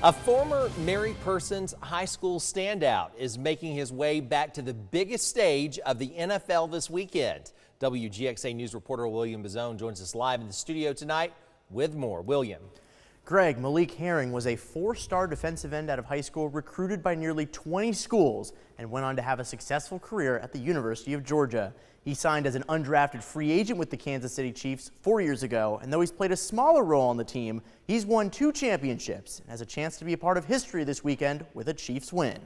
A former Mary Persons High School standout is making his way back to the biggest stage of the NFL this weekend. WGXA News reporter William Bazzone joins us live in the studio tonight with more. William. Greg, Malik Herring was a four-star defensive end out of high school, recruited by nearly 20 schools, and went on to have a successful career at the University of Georgia. He signed as an undrafted free agent with the Kansas City Chiefs 4 years ago, and though he's played a smaller role on the team, he's won 2 championships and has a chance to be a part of history this weekend with a Chiefs win.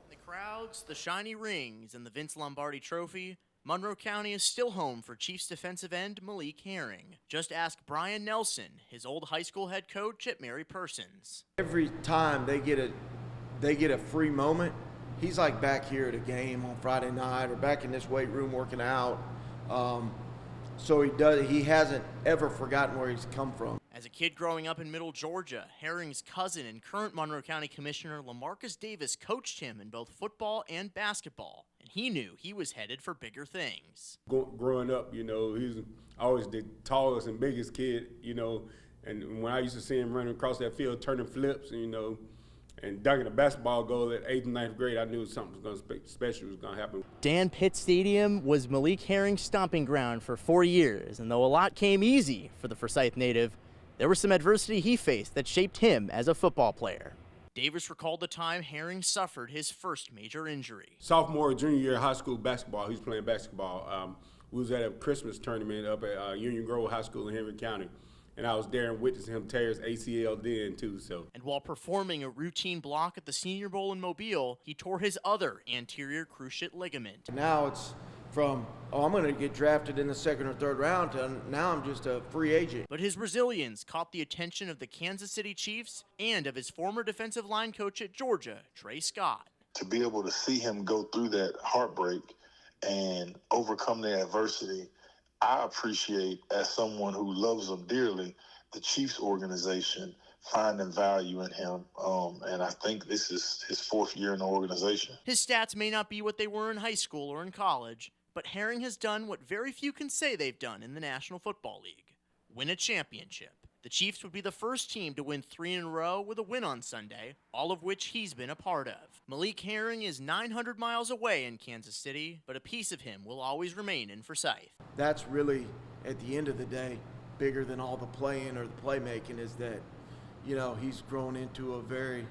The crowds, the shiny rings, and the Vince Lombardi trophy, Monroe County is still home for Chiefs defensive end Malik Herring. Just ask Brian Nelson, his old high school head coach at Mary Persons. Every time they get a free moment, he's like back here at a game on Friday night or back in this weight room working out. So he hasn't ever forgotten where he's come from. As a kid growing up in Middle Georgia, Herring's cousin and current Monroe County Commissioner LaMarcus Davis coached him in both football and basketball, and he knew he was headed for bigger things. Growing up, you know, he was always the tallest and biggest kid, you know, and when I used to see him running across that field turning flips, you know, and dunking a basketball goal at 8th and 9th grade, I knew something special was going to happen. Dan Pitt Stadium was Malik Herring's stomping ground for 4 years, and though a lot came easy for the Forsyth native, there was some adversity he faced that shaped him as a football player. Davis recalled the time Herring suffered his first major injury. Sophomore, junior year of high school basketball, he was playing basketball. We was at a Christmas tournament up at Union Grove High School in Henry County. And I was there and witnessing him tear his ACL then too. And while performing a routine block at the Senior Bowl in Mobile, he tore his other anterior cruciate ligament. Now it's from, oh, I'm going to get drafted in the 2nd or 3rd round, to now I'm just a free agent. But his resilience caught the attention of the Kansas City Chiefs and of his former defensive line coach at Georgia, Trey Scott. To be able to see him go through that heartbreak and overcome the adversity, I appreciate, as someone who loves him dearly, the Chiefs organization finding value in him. And I think this is his 4th year in the organization. His stats may not be what they were in high school or in college, but Herring has done what very few can say they've done in the National Football League: win a championship. The Chiefs would be the first team to win 3 in a row with a win on Sunday, all of which he's been a part of. Malik Herring is 900 miles away in Kansas City, but a piece of him will always remain in Forsyth. That's really, at the end of the day, bigger than all the playing or the playmaking, is that, you know, he's grown into a very,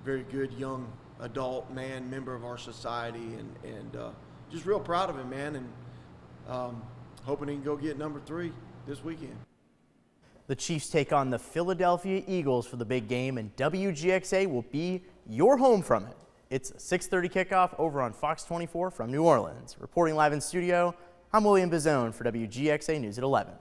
very good young adult man, member of our society, and just real proud of him, man, and hoping he can go get number 3 this weekend. The Chiefs take on the Philadelphia Eagles for the big game, and WGXA will be your home from it. It's a 6:30 kickoff over on Fox 24 from New Orleans. Reporting live in studio, I'm William Bazzone for WGXA News at 11.